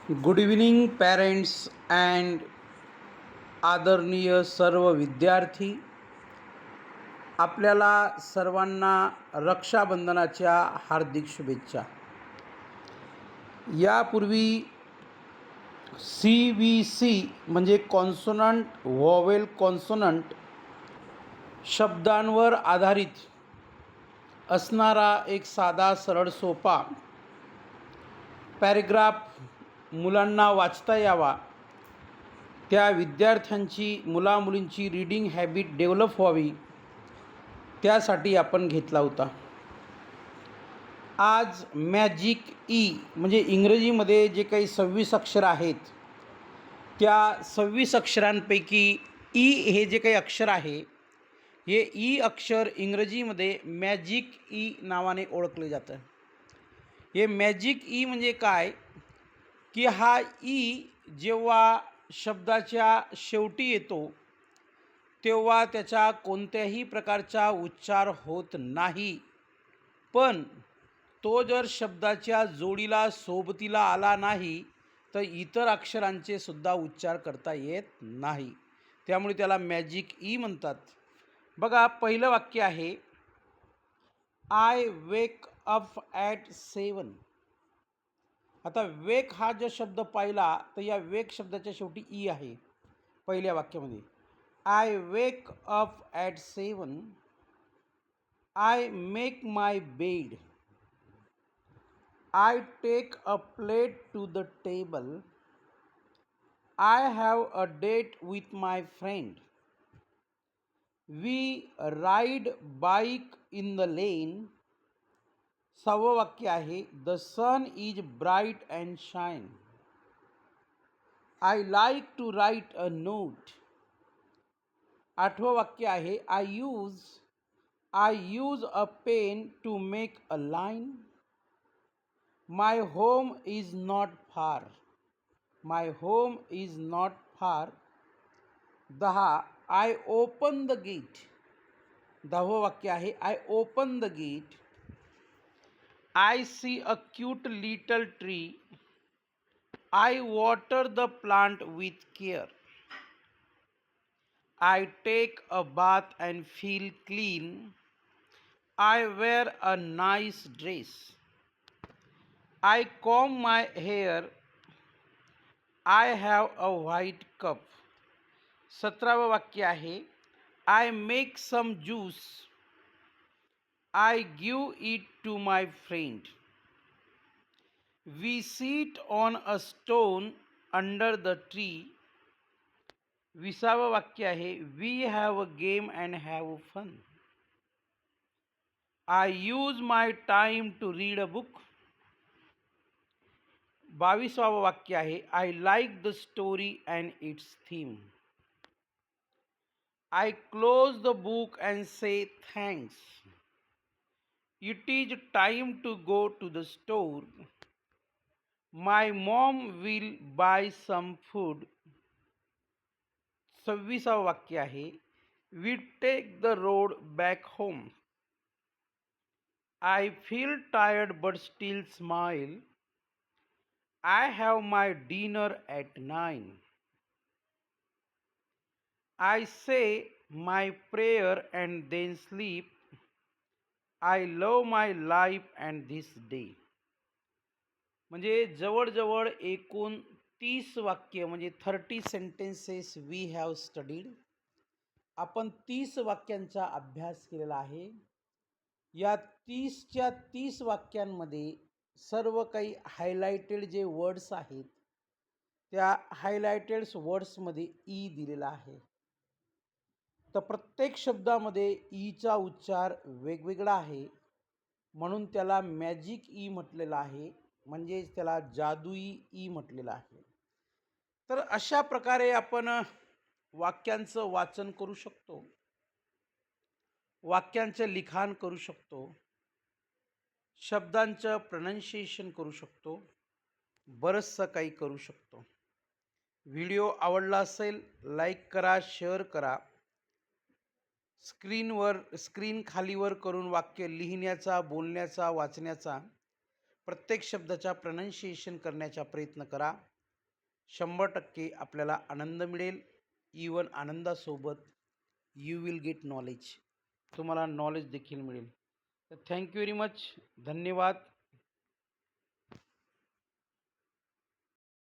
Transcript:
Good evening parents and आदरणीय सर्व विद्यार्थी. आपल्याला सर्वांना रक्षाबंधनाच्या हार्दिक शुभेच्छा. यापूर्वी CVC म्हणजे कॉन्सोनंट व्हॉवेल कॉन्सोनंट शब्दांवर आधारित असणारा एक साधा सरळ सोपा पॅरेग्राफ मुलांना वाचता यावा, त्या विद्यार्थ्यांची मुलामुलींची रीडिंग हॅबिट डेव्हलप व्हावी, त्यासाठी आपण घेतला होता. आज मॅजिक ई म्हणजे इंग्रजीमध्ये जे काही 26 अक्षर आहेत, त्या 26 अक्षरांपैकी ई हे जे काही अक्षर आहे, हे ई अक्षर इंग्रजीमध्ये मॅजिक ई नावाने ओळखले जातं. हे मॅजिक ई म्हणजे काय की हा ई जेव्हा शब्दाच्या शेवटी येतो तेव्हा त्याच्या कोणत्याही प्रकारचा उच्चार होत नाही, पण तो जर शब्दाच्या जोडीला सोबतीला आला नाही तर इतर अक्षरांचे सुद्धा उच्चार करता येत नाही. त्यामुळे त्याला मॅजिक ई म्हणतात. बघा, पहिलं वाक्य आहे, आय वेक अप ॲट 7. आता वेक हा जो शब्द पाहिला तर या वेक शब्दाच्या शेवटी ई आहे. पहिल्या वाक्यामध्ये I wake up at 7, I make my bed, I take a plate to the table, I have a date with my friend, we ride bike in the lane. 6वं वाक्य आहे, the sun is bright and shine, I like to write a note. 8वं वाक्य आहे, I use a pen to make a line, my home is not far, my home is not far. 10, I open the gate. 10वं वाक्य आहे, I open the gate, I see a cute little tree, I water the plant with care, I take a bath and feel clean, I wear a nice dress, I comb my hair, I have a white cup. 17वं वाक्य आहे, I make some juice, I give it to my friend, we sit on a stone under the tree. 20वं वाक्य आहे, we have a game and have fun, I use my time to read a book. 22वं वाक्य आहे, I like the story and its theme, I close the book and say thanks, it is time to go to the store, my mom will buy some food. 26वं वाक्य आहे, we take the road back home, I feel tired but still smile, I have my dinner at 9, I say my prayer and then sleep, I love my life and this day. म्हणजे जवळजवळ एकूण 30 वाक्य म्हणजे 30 sentences we have studied. आपण 30 वाक्यांचा अभ्यास केलेला आहे. या 30च्या 30 वाक्यांमध्ये सर्व काही हायलाइटेड जे वर्ड्स आहेत, त्या हायलाइटेड वर्ड्समध्ये ई दिलेला आहे. तर प्रत्येक शब्दामध्ये ईचा उच्चार वेगवेगळा आहे, म्हणून त्याला मॅजिक ई म्हटलेलं आहे, म्हणजेच त्याला जादुई ई म्हटलेलं आहे. तर अशा प्रकारे आपण वाक्यांचं वाचन करू शकतो, वाक्यांचं लिखाण करू शकतो, शब्दांचं प्रोनाऊन्सिएशन करू शकतो, बरंचसं काही करू शकतो. व्हिडिओ आवडला असेल लाईक करा, शेअर करा. स्क्रीन खालीवर करून वाक्य लिहिण्याचा, बोलण्याचा, वाचण्याचा, प्रत्येक शब्दाचा प्रोनाऊन्सिएशन करण्याचा प्रयत्न करा. 100% आपल्याला आनंद मिळेल. इवन आनंदासोबत यू विल गेट नॉलेज, तुम्हाला नॉलेज देखील मिळेल. तर थँक्यू व्हेरी मच. धन्यवाद.